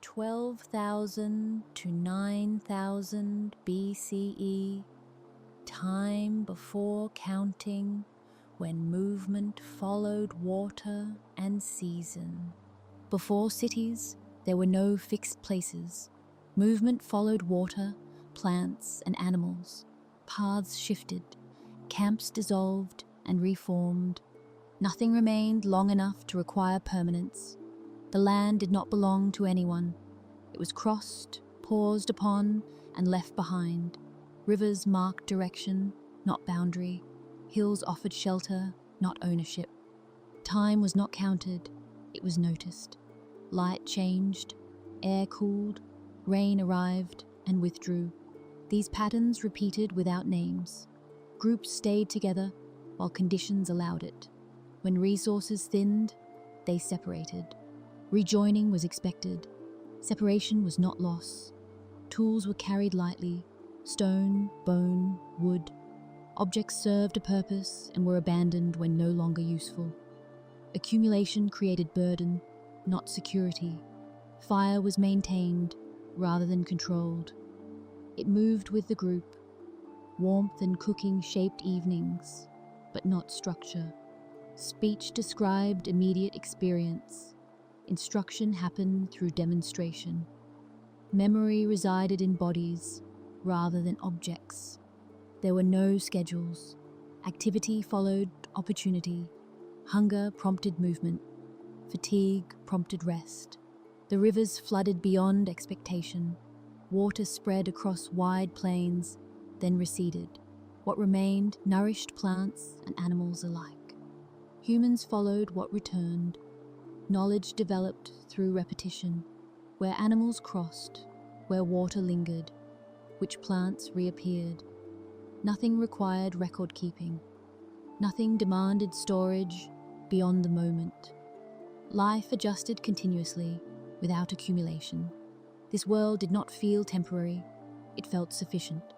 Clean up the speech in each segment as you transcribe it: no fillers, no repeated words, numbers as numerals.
12,000 to 9,000 BCE, time before counting, when movement followed water and season. Before cities, there were no fixed places. Movement followed water, plants, and animals. Paths shifted, camps dissolved and reformed. Nothing remained long enough to require permanence. The land did not belong to anyone. It was crossed, paused upon, and left behind. Rivers marked direction, not boundary. Hills offered shelter, not ownership. Time was not counted, it was noticed. Light changed, air cooled, rain arrived and withdrew. These patterns repeated without names. Groups stayed together while conditions allowed it. When resources thinned, they separated. Rejoining was expected. Separation was not loss. Tools were carried lightly: stone, bone, wood. Objects served a purpose and were abandoned when no longer useful. Accumulation created burden, not security. Fire was maintained rather than controlled. It moved with the group. Warmth and cooking shaped evenings, but not structure. Speech described immediate experience. Instruction happened through demonstration. Memory resided in bodies rather than objects. There were no schedules. Activity followed opportunity. Hunger prompted movement. Fatigue prompted rest. The rivers flooded beyond expectation. Water spread across wide plains, then receded. What remained nourished plants and animals alike. Humans followed what returned. Knowledge developed through repetition. Where animals crossed, where water lingered, which plants reappeared. Nothing required record keeping. Nothing demanded storage beyond the moment. Life adjusted continuously, without accumulation. This world did not feel temporary, it felt sufficient.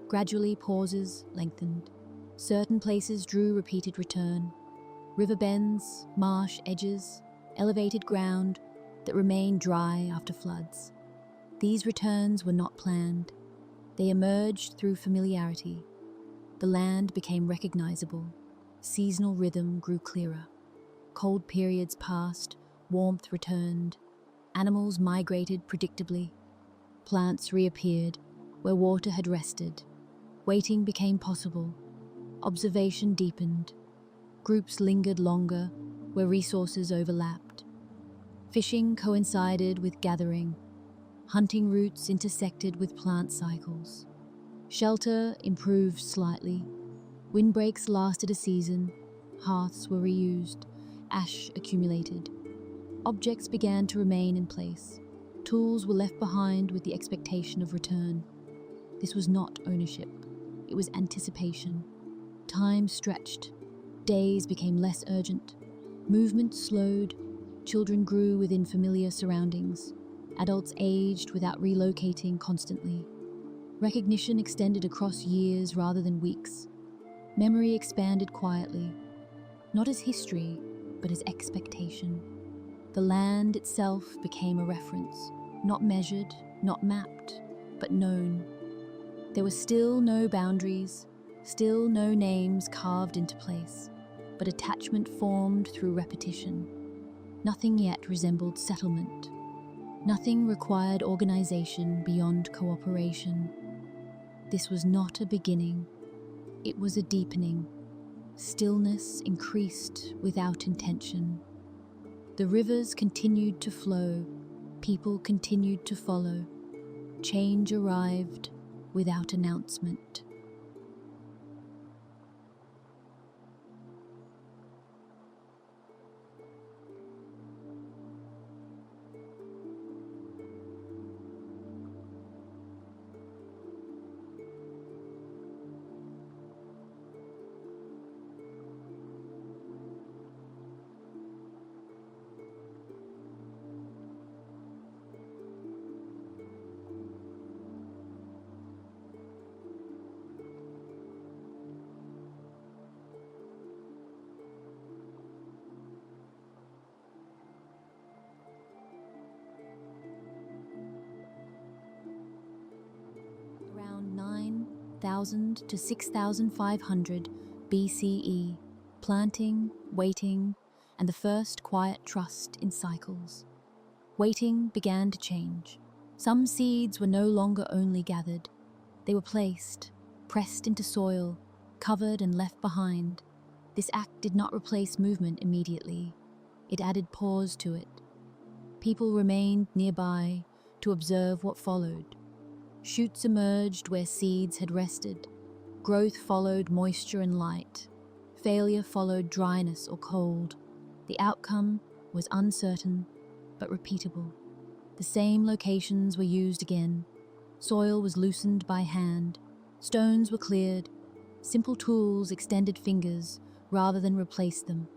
Gradually, pauses lengthened. Certain places drew repeated return. River bends, marsh edges, elevated ground that remained dry after floods. These returns were not planned. They emerged through familiarity. The land became recognizable. Seasonal rhythm grew clearer. Cold periods passed, warmth returned. Animals migrated predictably. Plants reappeared where water had rested. Waiting became possible. Observation deepened. Groups lingered longer where resources overlapped. Fishing coincided with gathering. Hunting routes intersected with plant cycles. Shelter improved slightly. Windbreaks lasted a season. Hearths were reused. Ash accumulated. Objects began to remain in place. Tools were left behind with the expectation of return. This was not ownership. It was anticipation. Time stretched. Days became less urgent. Movement slowed. Children grew within familiar surroundings. Adults aged without relocating constantly. Recognition extended across years rather than weeks. Memory expanded quietly, not as history, but as expectation. The land itself became a reference, not measured, not mapped, but known. There were still no boundaries, still no names carved into place, but attachment formed through repetition. Nothing yet resembled settlement. Nothing required organization beyond cooperation. This was not a beginning, it was a deepening. Stillness increased without intention. The rivers continued to flow, people continued to follow. Change arrived without announcement. 5,000 to 6,500 BCE, planting, waiting, and the first quiet trust in cycles. Waiting began to change. Some seeds were no longer only gathered. They were placed, pressed into soil, covered and left behind. This act did not replace movement immediately. It added pause to it. People remained nearby to observe what followed. Shoots emerged where seeds had rested. Growth followed moisture and light. Failure followed dryness or cold. The outcome was uncertain but repeatable. The same locations were used again. Soil was loosened by hand. Stones were cleared. Simple tools extended fingers rather than replaced them.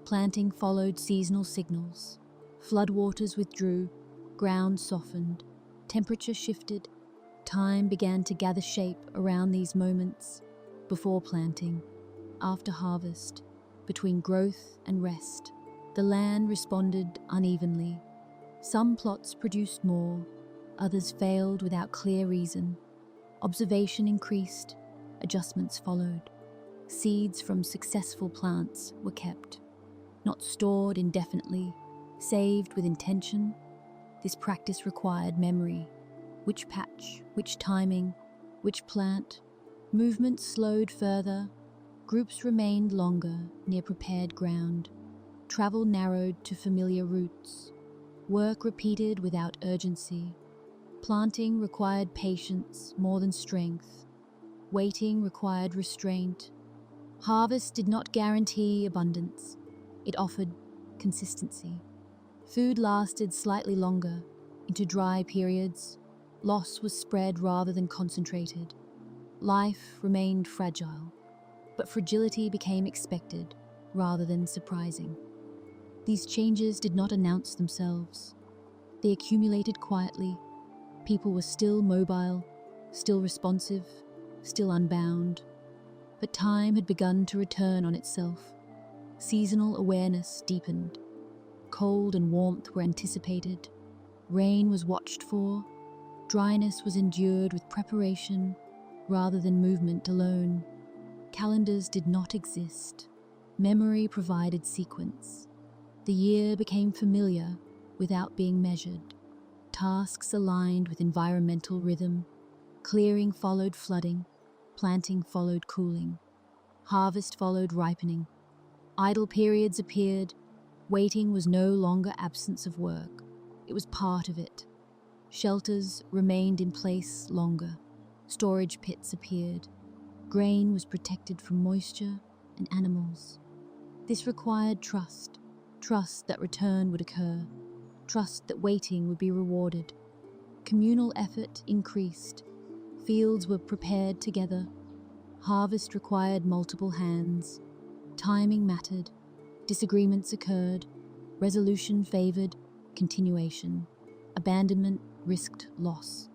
Planting followed seasonal signals. Floodwaters withdrew. Ground softened. Temperature shifted. Time began to gather shape around these moments. Before planting, after harvest, between growth and rest, the land responded unevenly. Some plots produced more, others failed without clear reason. Observation increased, adjustments followed. Seeds from successful plants were kept, not stored indefinitely, saved with intention. This practice required memory. Which patch, which timing, which plant. Movement slowed further. Groups remained longer near prepared ground. Travel narrowed to familiar routes. Work repeated without urgency. Planting required patience more than strength. Waiting required restraint. Harvest did not guarantee abundance. It offered consistency. Food lasted slightly longer, into dry periods. Loss was spread rather than concentrated. Life remained fragile, but fragility became expected rather than surprising. These changes did not announce themselves. They accumulated quietly. People were still mobile, still responsive, still unbound. But time had begun to return on itself. Seasonal awareness deepened. Cold and warmth were anticipated. Rain was watched for. Dryness was endured with preparation rather than movement alone. Calendars did not exist. Memory provided sequence. The year became familiar without being measured. Tasks aligned with environmental rhythm. Clearing followed flooding. Planting followed cooling. Harvest followed ripening. Idle periods appeared. Waiting was no longer absence of work. It was part of it. Shelters remained in place longer. Storage pits appeared. Grain was protected from moisture and animals. This required trust. Trust that return would occur. Trust that waiting would be rewarded. Communal effort increased. Fields were prepared together. Harvest required multiple hands. Timing mattered. Disagreements occurred. Resolution favored continuation. Abandonment risked loss.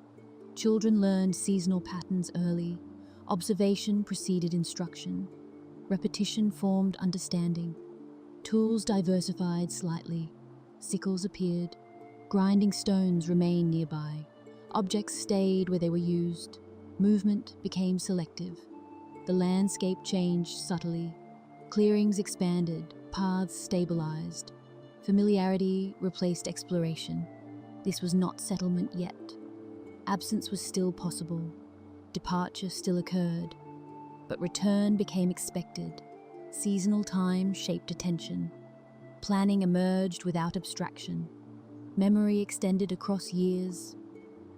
Children learned seasonal patterns early. Observation preceded instruction. Repetition formed understanding. Tools diversified slightly. Sickles appeared. Grinding stones remained nearby. Objects stayed where they were used. Movement became selective. The landscape changed subtly. Clearings expanded. Paths stabilized. Familiarity replaced exploration. This was not settlement yet. Absence was still possible. Departure still occurred. But return became expected. Seasonal time shaped attention. Planning emerged without abstraction. Memory extended across years.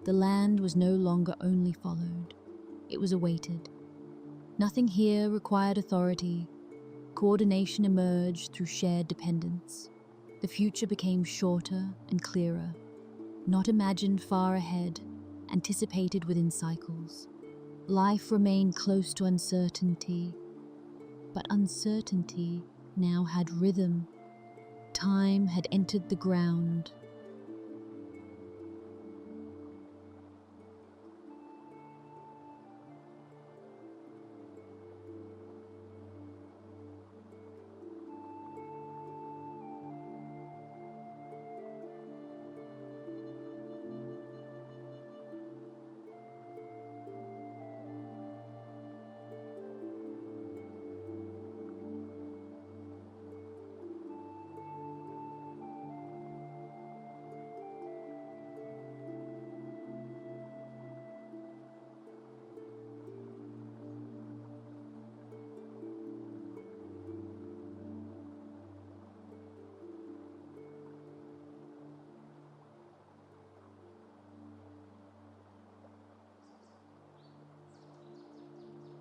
The land was no longer only followed. It was awaited. Nothing here required authority. Coordination emerged through shared dependence. The future became shorter and clearer. Not imagined far ahead, anticipated within cycles. Life remained close to uncertainty, but uncertainty now had rhythm. Time had entered the ground.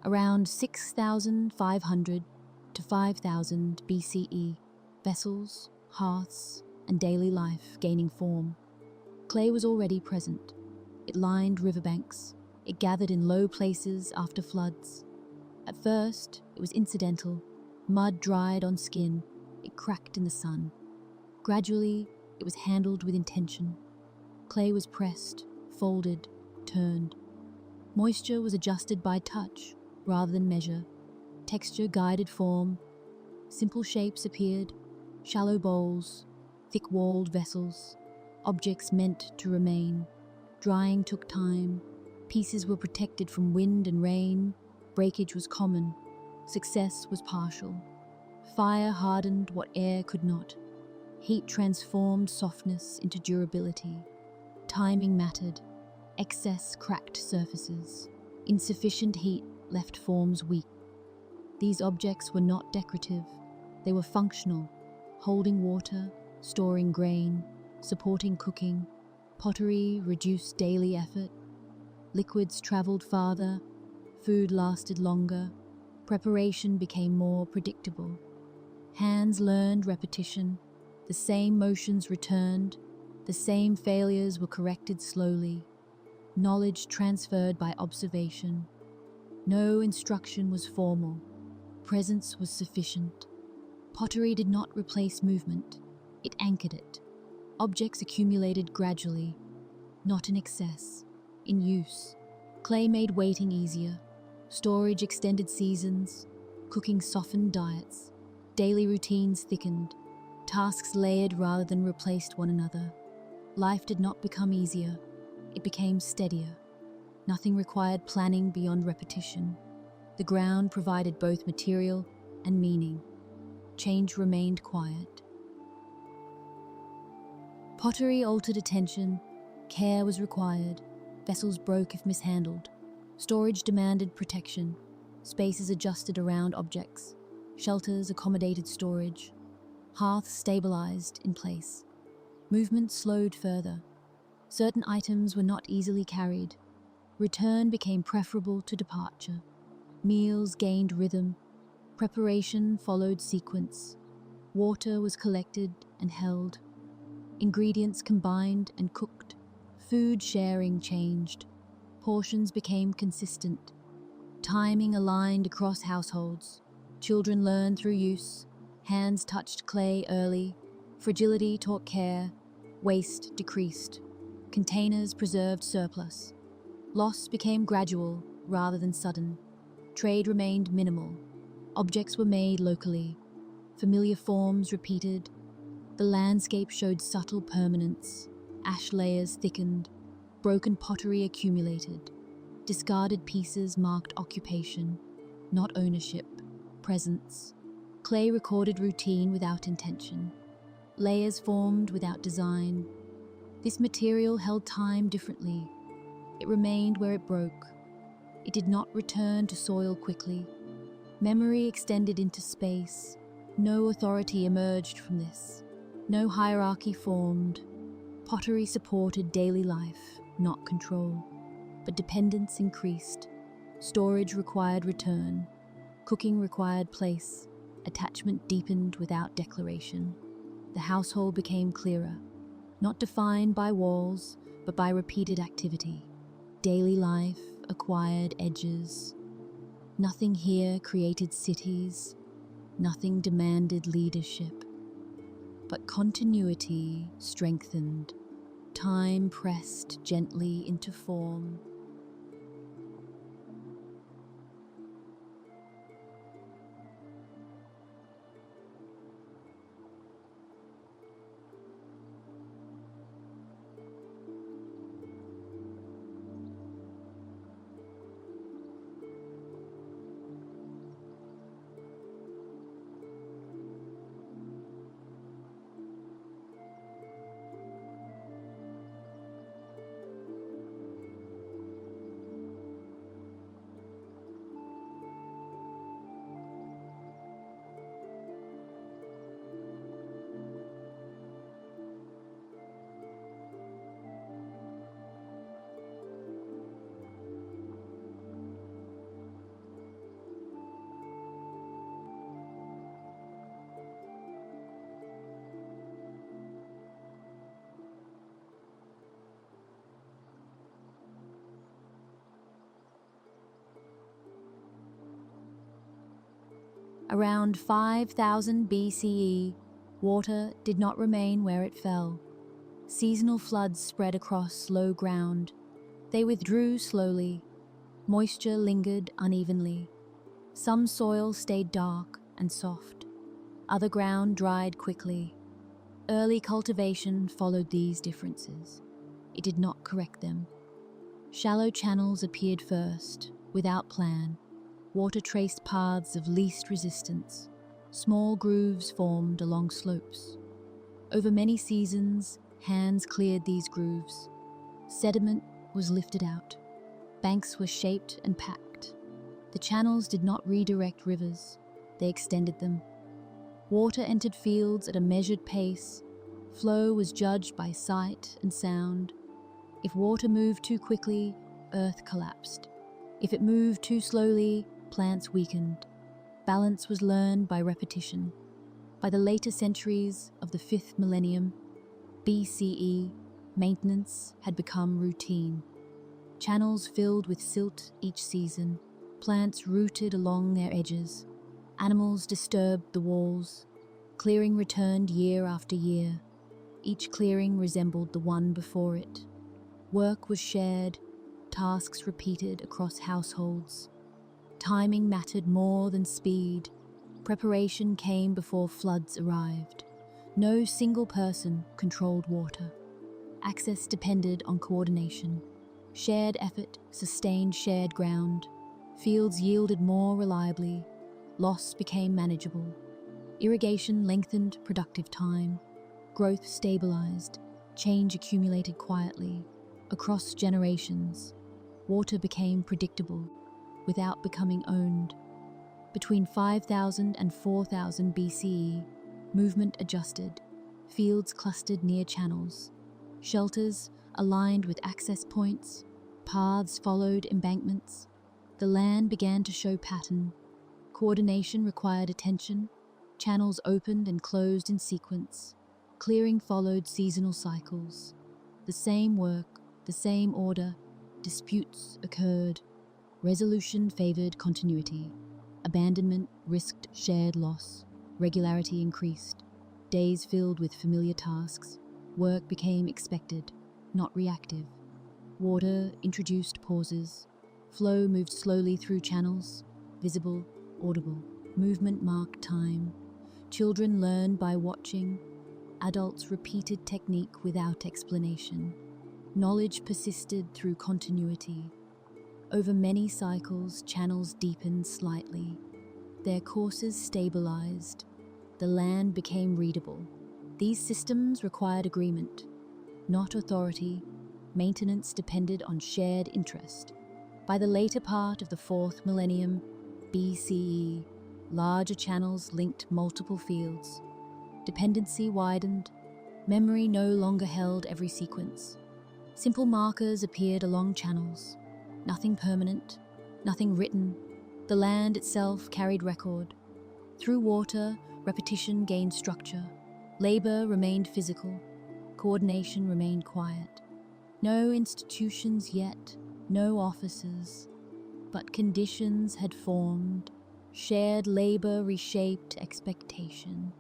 Around 6,500 to 5,000 BCE, vessels, hearths, and daily life gaining form. Clay was already present. It lined riverbanks. It gathered in low places after floods. At first, it was incidental. Mud dried on skin. It cracked in the sun. Gradually, it was handled with intention. Clay was pressed, folded, turned. Moisture was adjusted by touch rather than measure. Texture guided form. Simple shapes appeared, shallow bowls, thick-walled vessels, objects meant to remain. Drying took time. Pieces were protected from wind and rain. Breakage was common. Success was partial. Fire hardened what air could not. Heat transformed softness into durability. Timing mattered. Excess cracked surfaces. Insufficient heat left forms weak. These objects were not decorative. They were functional, holding water, storing grain, supporting cooking. Pottery reduced daily effort. Liquids traveled farther. Food lasted longer. Preparation became more predictable. Hands learned repetition. The same motions returned. The same failures were corrected slowly. Knowledge transferred by observation. No instruction was formal. Presence was sufficient. Pottery did not replace movement. It anchored it. Objects accumulated gradually, not in excess, in use. Clay made waiting easier. Storage extended seasons. Cooking softened diets. Daily routines thickened. Tasks layered rather than replaced one another. Life did not become easier. It became steadier. Nothing required planning beyond repetition. The ground provided both material and meaning. Change remained quiet. Pottery altered attention. Care was required. Vessels broke if mishandled. Storage demanded protection. Spaces adjusted around objects. Shelters accommodated storage. Hearths stabilized in place. Movement slowed further. Certain items were not easily carried. Return became preferable to departure. Meals gained rhythm. Preparation followed sequence. Water was collected and held. Ingredients combined and cooked. Food sharing changed. Portions became consistent. Timing aligned across households. Children learned through use. Hands touched clay early. Fragility taught care. Waste decreased. Containers preserved surplus. Loss became gradual rather than sudden. Trade remained minimal. Objects were made locally. Familiar forms repeated. The landscape showed subtle permanence. Ash layers thickened. Broken pottery accumulated. Discarded pieces marked occupation, not ownership, presence. Clay recorded routine without intention. Layers formed without design. This material held time differently. It remained where it broke. It did not return to soil quickly. Memory extended into space. No authority emerged from this. No hierarchy formed. Pottery supported daily life, not control. But dependence increased. Storage required return. Cooking required place. Attachment deepened without declaration. The household became clearer, not defined by walls, but by repeated activity. Daily life acquired edges. Nothing here created cities. Nothing demanded leadership. But continuity strengthened. Time pressed gently into form. Around 5000 BCE, water did not remain where it fell. Seasonal floods spread across low ground. They withdrew slowly. Moisture lingered unevenly. Some soil stayed dark and soft. Other ground dried quickly. Early cultivation followed these differences. It did not correct them. Shallow channels appeared first, without plan. Water traced paths of least resistance. Small grooves formed along slopes. Over many seasons, hands cleared these grooves. Sediment was lifted out. Banks were shaped and packed. The channels did not redirect rivers. They extended them. Water entered fields at a measured pace. Flow was judged by sight and sound. If water moved too quickly, earth collapsed. If it moved too slowly, plants weakened. Balance was learned by repetition. By the later centuries of the 5th millennium, BCE, maintenance had become routine. Channels filled with silt each season, plants rooted along their edges, animals disturbed the walls. Clearing returned year after year. Each clearing resembled the one before it. Work was shared, tasks repeated across households. Timing mattered more than speed. Preparation came before floods arrived. No single person controlled water. Access depended on coordination. Shared effort sustained shared ground. Fields yielded more reliably. Loss became manageable. Irrigation lengthened productive time. Growth stabilized. Change accumulated quietly. Across generations, water became predictable without becoming owned. Between 5000 and 4000 BCE, movement adjusted. Fields clustered near channels. Shelters aligned with access points. Paths followed embankments. The land began to show pattern. Coordination required attention. Channels opened and closed in sequence. Clearing followed seasonal cycles. The same work, the same order. Disputes occurred. Resolution favored continuity. Abandonment risked shared loss. Regularity increased. Days filled with familiar tasks. Work became expected, not reactive. Water introduced pauses. Flow moved slowly through channels. Visible, audible. Movement marked time. Children learned by watching. Adults repeated technique without explanation. Knowledge persisted through continuity. Over many cycles, channels deepened slightly. Their courses stabilized. The land became readable. These systems required agreement, not authority. Maintenance depended on shared interest. By the later part of the 4th millennium BCE, larger channels linked multiple fields. Dependency widened. Memory no longer held every sequence. Simple markers appeared along channels. Nothing permanent, nothing written. The land itself carried record. Through water, repetition gained structure. Labor remained physical. Coordination remained quiet. No institutions yet, no offices. But conditions had formed. Shared labor reshaped expectation.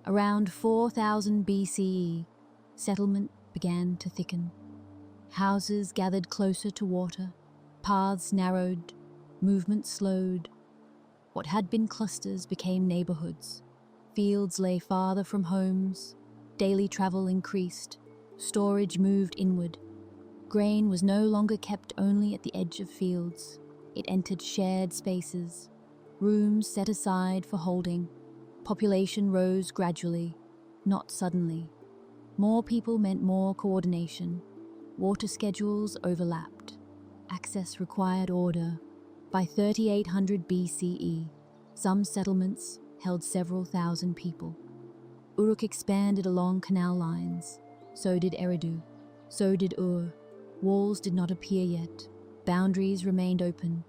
Around 4000 BCE, settlement began to thicken. Houses gathered closer to water, paths narrowed, movement slowed. What had been clusters became neighborhoods. Fields lay farther from homes. Daily travel increased. Storage moved inward. Grain was no longer kept only at the edge of fields. It entered shared spaces, rooms set aside for holding. Population rose gradually, not suddenly. More people meant more coordination. Water schedules overlapped. Access required order. By 3800 BCE, some settlements held several thousand people. Uruk expanded along canal lines. So did Eridu. So did Ur. Walls did not appear yet. Boundaries remained open,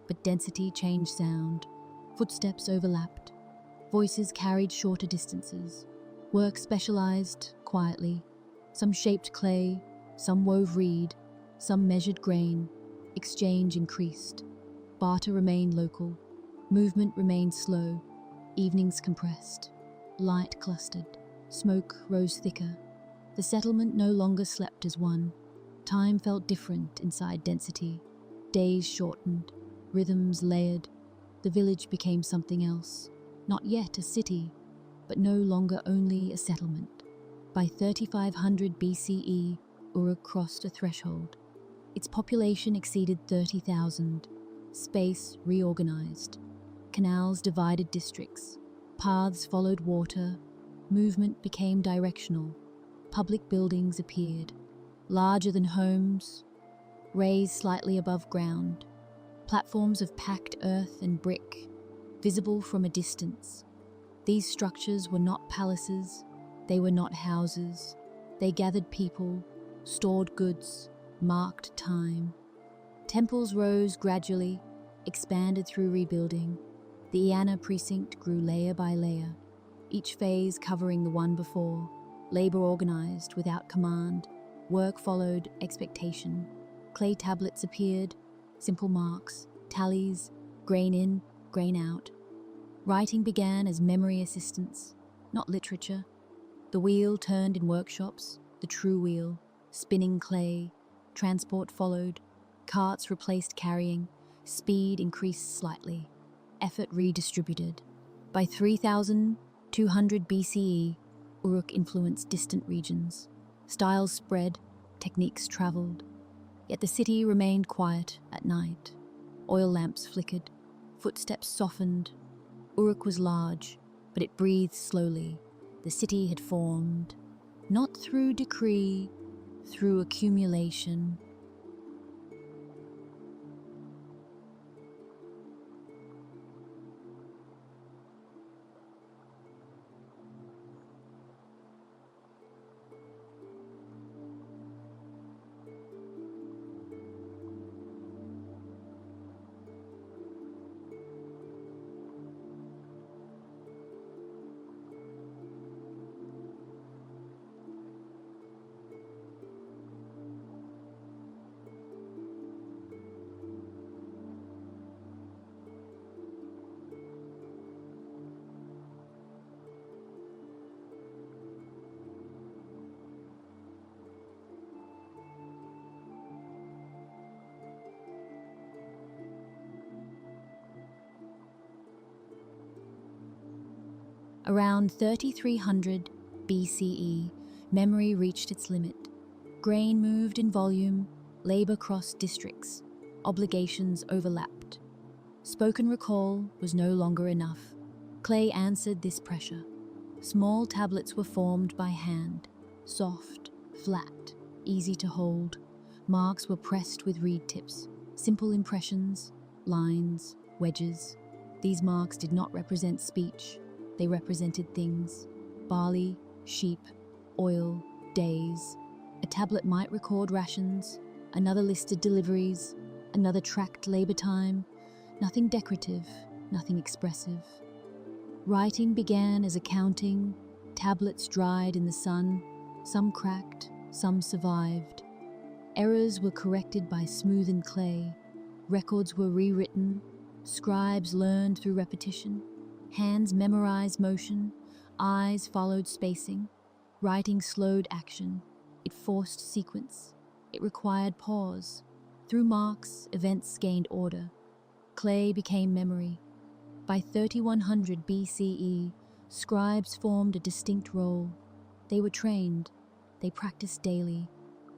but density changed sound. Footsteps overlapped. Voices carried shorter distances. Work specialized quietly. Some shaped clay, some wove reed, some measured grain. Exchange increased. Barter remained local. Movement remained slow. Evenings compressed. Light clustered. Smoke rose thicker. The settlement no longer slept as one. Time felt different inside density. Days shortened. Rhythms layered. The village became something else. Not yet a city, but no longer only a settlement. By 3500 BCE, Uruk crossed a threshold. Its population exceeded 30,000. Space reorganized. Canals divided districts. Paths followed water. Movement became directional. Public buildings appeared, larger than homes, raised slightly above ground. Platforms of packed earth and brick, visible from a distance. These structures were not palaces. They were not houses. They gathered people, stored goods, marked time. Temples rose gradually, expanded through rebuilding. The Iana precinct grew layer by layer, each phase covering the one before. Labor organized without command. Work followed expectation. Clay tablets appeared, simple marks, tallies, grain in, grain out. Writing began as memory assistance, not literature. The wheel turned in workshops, the true wheel, spinning clay. Transport followed. Carts replaced carrying. Speed increased slightly. Effort redistributed. By 3200 BCE, Uruk influenced distant regions. Styles spread, techniques traveled. Yet the city remained quiet at night. Oil lamps flickered, footsteps softened. Uruk was large, but it breathed slowly. The city had formed, not through decree, through accumulation. Around 3300 BCE, memory reached its limit. Grain moved in volume, labor crossed districts, obligations overlapped. Spoken recall was no longer enough. Clay answered this pressure. Small tablets were formed by hand, soft, flat, easy to hold. Marks were pressed with reed tips, simple impressions, lines, wedges. These marks did not represent speech. They represented things: barley, sheep, oil, days. A tablet might record rations, another listed deliveries, another tracked labor time. Nothing decorative, nothing expressive. Writing began as accounting. Tablets dried in the sun. Some cracked, some survived. Errors were corrected by smoothened clay. Records were rewritten. Scribes learned through repetition. Hands memorized motion. Eyes followed spacing. Writing slowed action. It forced sequence. It required pause. Through marks, events gained order. Clay became memory. By 3100 BCE, scribes formed a distinct role. They were trained. They practiced daily.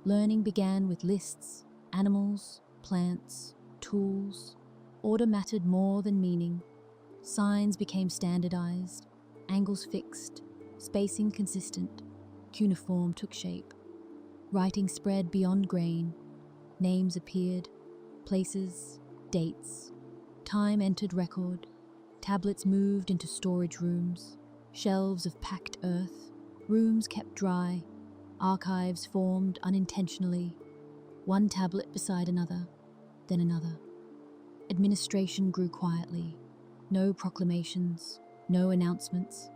Learning began with lists, animals, plants, tools. Order mattered more than meaning. Signs became standardized, angles fixed, spacing consistent. Cuneiform took shape. Writing spread beyond grain. Names appeared, places, dates. Time entered record. Tablets moved into storage rooms, shelves of packed earth, rooms kept dry, archives formed unintentionally, one tablet beside another, then another. Administration grew quietly. No proclamations, no announcements.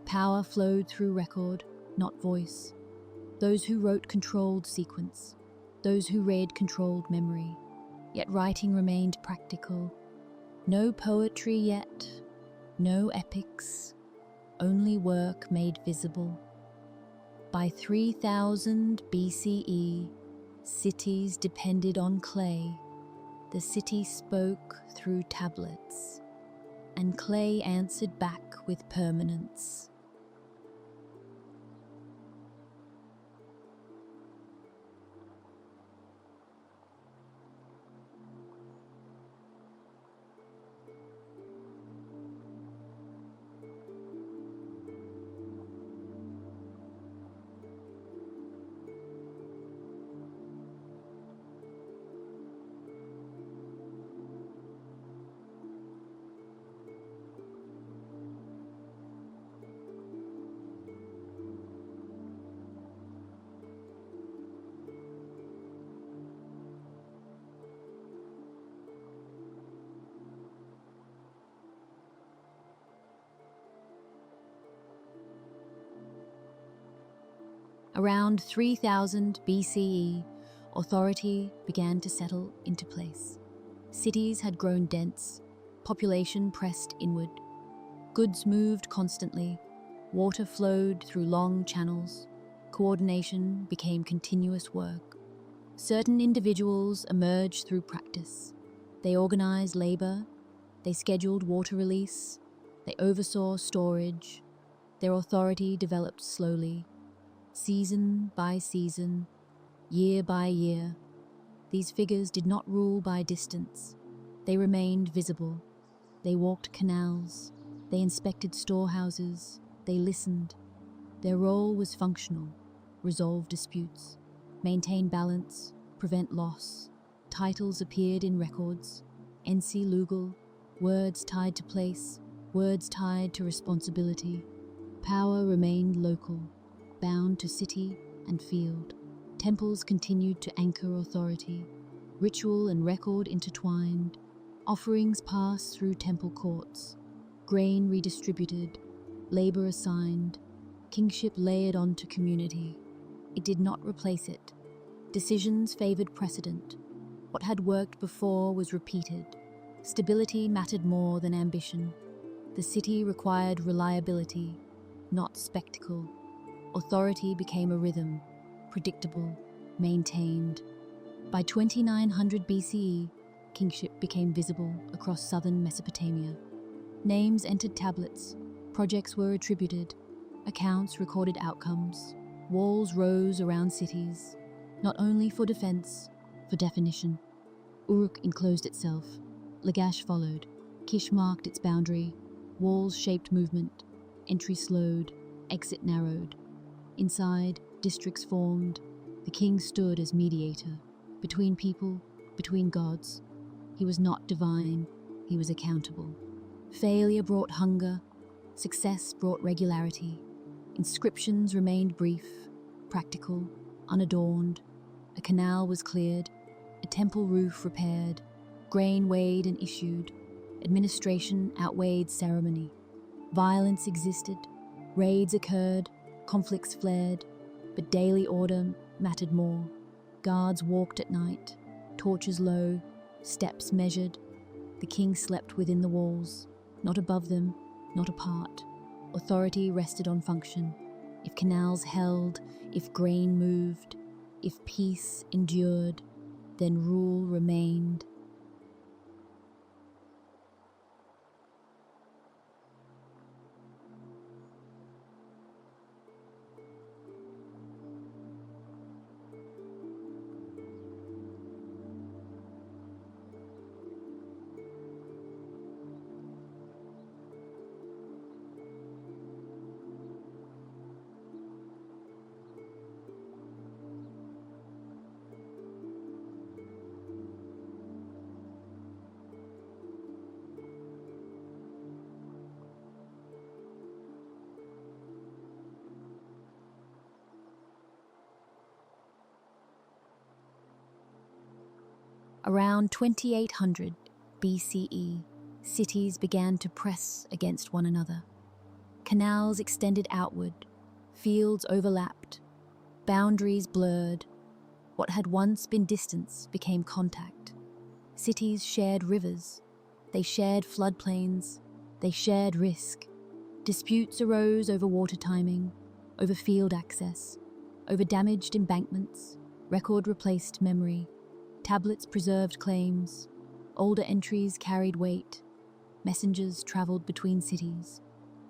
Power flowed through record, not voice. Those who wrote controlled sequence. Those who read controlled memory. Yet writing remained practical. No poetry yet, no epics, only work made visible. By 3000 BCE, cities depended on clay. The city spoke through tablets, and clay answered back with permanence. Around 3000 BCE, authority began to settle into place. Cities had grown dense, population pressed inward. Goods moved constantly, water flowed through long channels, coordination became continuous work. Certain individuals emerged through practice. They organized labor, they scheduled water release, they oversaw storage. Their authority developed slowly, season by season, year by year. These figures did not rule by distance. They remained visible. They walked canals. They inspected storehouses. They listened. Their role was functional: resolve disputes, maintain balance, prevent loss. Titles appeared in records: Ensi Lugal, words tied to place, words tied to responsibility. Power remained local, bound to city and field. Temples continued to anchor authority. Ritual and record intertwined. Offerings passed through temple courts. Grain redistributed. Labor assigned. Kingship layered onto community. It did not replace it. Decisions favored precedent. What had worked before was repeated. Stability mattered more than ambition. The city required reliability, not spectacle. Authority became a rhythm, predictable, maintained. By 2900 BCE, kingship became visible across southern Mesopotamia. Names entered tablets, projects were attributed, accounts recorded outcomes. Walls rose around cities, not only for defense, for definition. Uruk enclosed itself. Lagash followed. Kish marked its boundary. Walls shaped movement. Entry slowed. Exit narrowed. Inside, districts formed. The king stood as mediator, between people, between gods. He was not divine, he was accountable. Failure brought hunger, success brought regularity. Inscriptions remained brief, practical, unadorned. A canal was cleared, a temple roof repaired, grain weighed and issued. Administration outweighed ceremony. Violence existed, raids occurred, conflicts flared, but daily order mattered more. Guards walked at night, torches low, steps measured. The king slept within the walls, not above them, not apart. Authority rested on function. If canals held, if grain moved, if peace endured, then rule remained. Around 2800 BCE, cities began to press against one another. Canals extended outward, fields overlapped, boundaries blurred. What had once been distance became contact. Cities shared rivers, they shared floodplains, they shared risk. Disputes arose over water timing, over field access, over damaged embankments. Record replaced memory. Tablets preserved claims. Older entries carried weight. Messengers travelled between cities,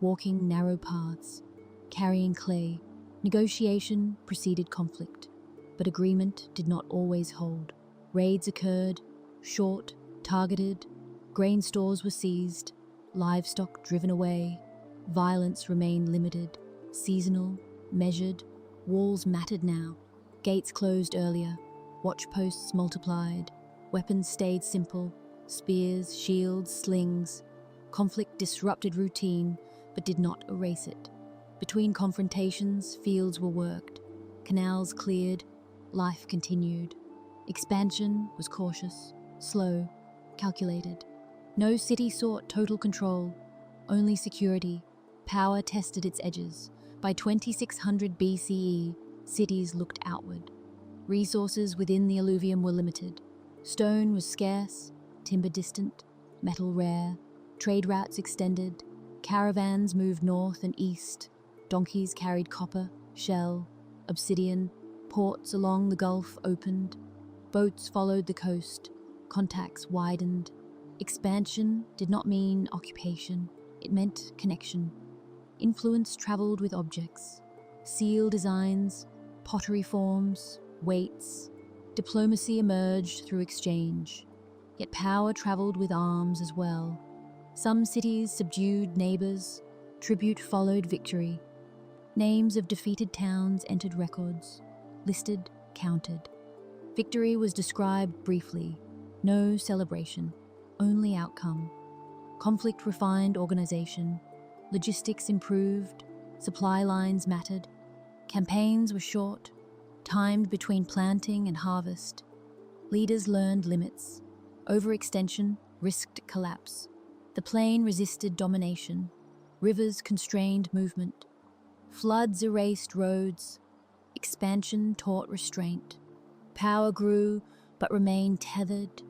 walking narrow paths, carrying clay. Negotiation preceded conflict, but agreement did not always hold. Raids occurred, short, targeted. Grain stores were seized, livestock driven away. Violence remained limited, seasonal, measured. Walls mattered now. Gates closed earlier. Watchposts multiplied. Weapons stayed simple. Spears, shields, slings. Conflict disrupted routine, but did not erase it. Between confrontations, fields were worked. Canals cleared. Life continued. Expansion was cautious, slow, calculated. No city sought total control, only security. Power tested its edges. By 2600 BCE, cities looked outward. Resources within the alluvium were limited. Stone was scarce, timber distant, metal rare. Trade routes extended. Caravans moved north and east. Donkeys carried copper, shell, obsidian. Ports along the Gulf opened. Boats followed the coast. Contacts widened. Expansion did not mean occupation. It meant connection. Influence traveled with objects. Seal designs, pottery forms, weights. Diplomacy emerged through exchange. Yet power traveled with arms as well. Some cities subdued neighbors. Tribute followed victory. Names of defeated towns entered records. Listed, counted. Victory was described briefly. No celebration. Only outcome. Conflict refined organization. Logistics improved. Supply lines mattered. Campaigns were short, timed between planting and harvest. Leaders learned limits. Overextension risked collapse. The plain resisted domination. Rivers constrained movement. Floods erased roads. Expansion taught restraint. Power grew, but remained tethered.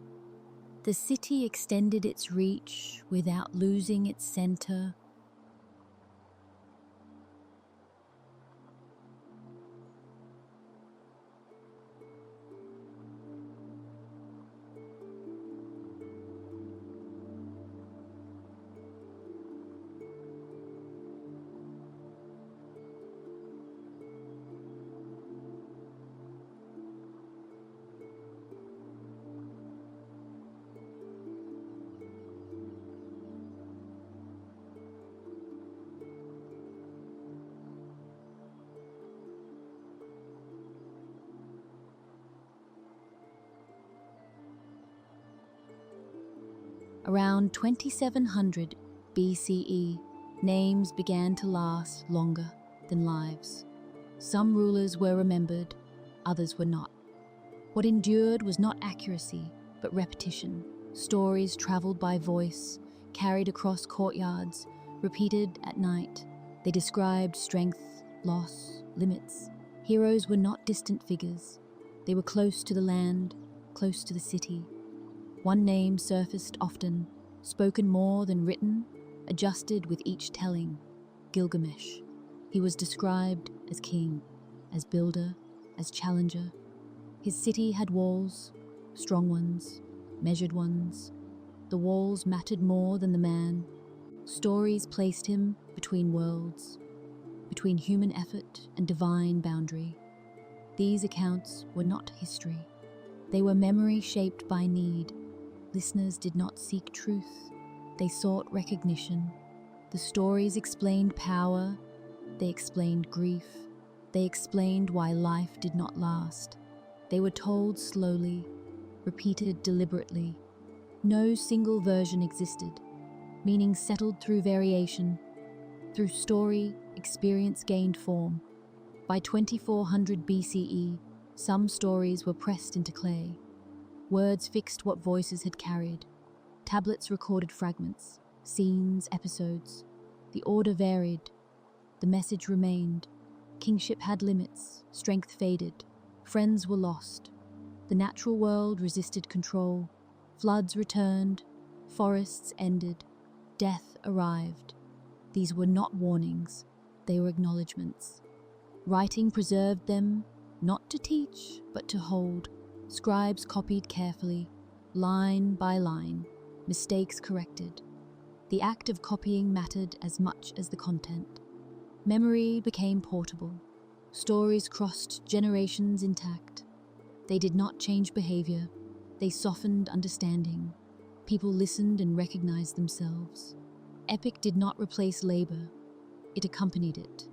The city extended its reach without losing its center. Around 2700 BCE, names began to last longer than lives. Some rulers were remembered, others were not. What endured was not accuracy, but repetition. Stories traveled by voice, carried across courtyards, repeated at night. They described strength, loss, limits. Heroes were not distant figures. They were close to the land, close to the city. One name surfaced often, spoken more than written, adjusted with each telling: Gilgamesh. He was described as king, as builder, as challenger. His city had walls, strong ones, measured ones. The walls mattered more than the man. Stories placed him between worlds, between human effort and divine boundary. These accounts were not history. They were memory shaped by need. Listeners did not seek truth. They sought recognition. The stories explained power. They explained grief. They explained why life did not last. They were told slowly, repeated deliberately. No single version existed. Meaning settled through variation. Through story, experience gained form. By 2400 BCE, some stories were pressed into clay. Words fixed what voices had carried. Tablets recorded fragments, scenes, episodes. The order varied. The message remained. Kingship had limits, strength faded. Friends were lost. The natural world resisted control. Floods returned. Forests ended. Death arrived. These were not warnings. They were acknowledgements. Writing preserved them, not to teach, but to hold. Scribes copied carefully, line by line, mistakes corrected. The act of copying mattered as much as the content. Memory became portable. Stories crossed generations intact. They did not change behavior. They softened understanding. People listened and recognized themselves. Epic did not replace labor. It accompanied it.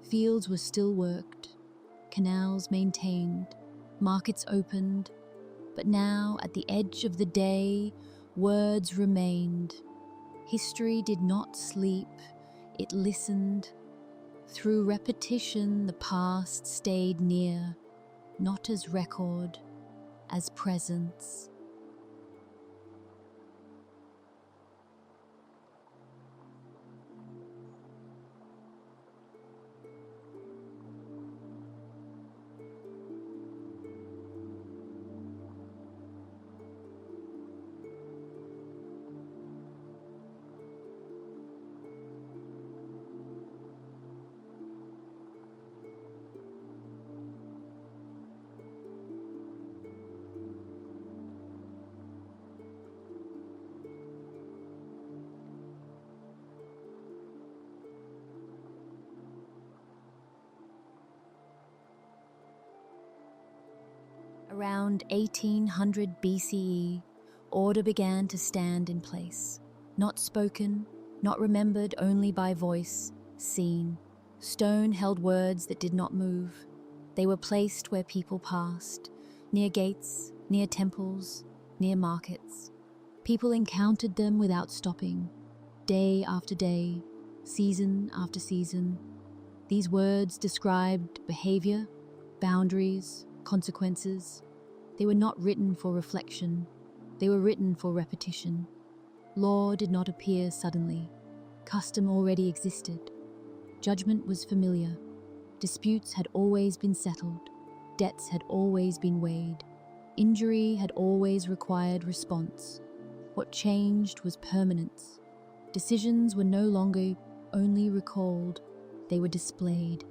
Fields were still worked. Canals maintained. Markets opened. But now, at the edge of the day, words remained. History did not sleep. It listened. Through repetition, the past stayed near, not as record, as presence. Around 1800 BCE, order began to stand in place. Not spoken, not remembered only by voice, seen. Stone held words that did not move. They were placed where people passed, near gates, near temples, near markets. People encountered them without stopping, day after day, season after season. These words described behavior, boundaries, consequences. They were not written for reflection. They were written for repetition. Law did not appear suddenly. Custom already existed. Judgment was familiar. Disputes had always been settled. Debts had always been weighed. Injury had always required response. What changed was permanence. Decisions were no longer only recalled. They were displayed.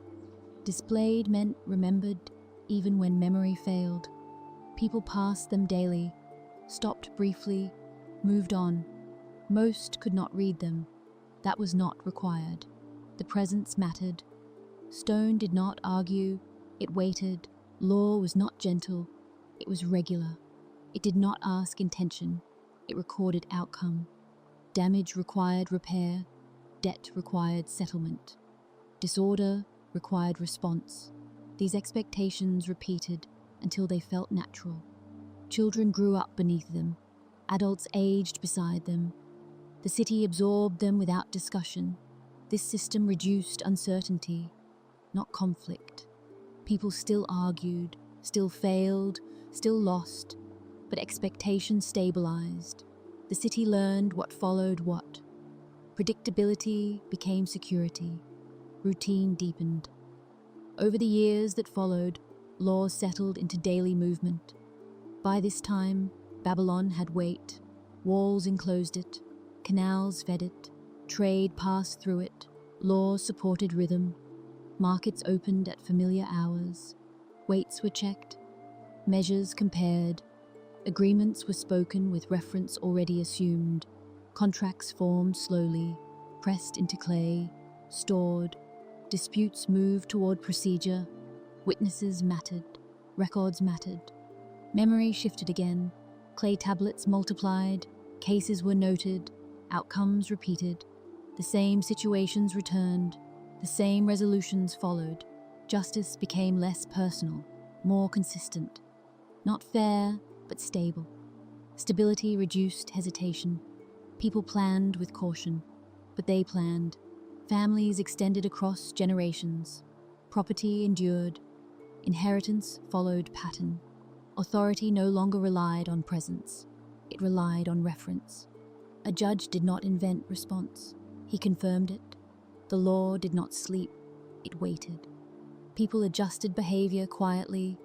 Displayed meant remembered, even when memory failed. People passed them daily, stopped briefly, moved on. Most could not read them. That was not required. The presence mattered. Stone did not argue, it waited. Law was not gentle, it was regular. It did not ask intention, it recorded outcome. Damage required repair, debt required settlement. Disorder required response. These expectations repeated until they felt natural. Children grew up beneath them. Adults aged beside them. The city absorbed them without discussion. This system reduced uncertainty, not conflict. People still argued, still failed, still lost, but expectations stabilized. The city learned what followed what. Predictability became security. Routine deepened. Over the years that followed, laws settled into daily movement. By this time, Babylon had weight. Walls enclosed it. Canals fed it. Trade passed through it. Laws supported rhythm. Markets opened at familiar hours. Weights were checked. Measures compared. Agreements were spoken with reference already assumed. Contracts formed slowly, pressed into clay, stored. Disputes moved toward procedure. Witnesses mattered. Records mattered. Memory shifted again. Clay tablets multiplied. Cases were noted. Outcomes repeated. The same situations returned. The same resolutions followed. Justice became less personal, more consistent. Not fair, but stable. Stability reduced hesitation. People planned with caution, but they planned. Families extended across generations. Property endured. Inheritance followed pattern. Authority no longer relied on presence. It relied on reference. A judge did not invent response. He confirmed it. The law did not sleep. It waited. People adjusted behavior quietly,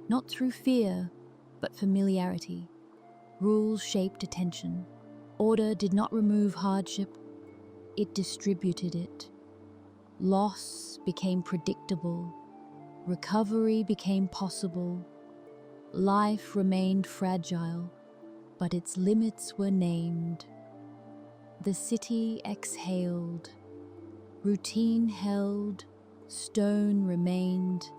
not through fear, but familiarity. Rules shaped attention. Order did not remove hardship. It distributed it. Loss became predictable. Recovery became possible. Life remained fragile, but its limits were named. The city exhaled. Routine held. Stone remained.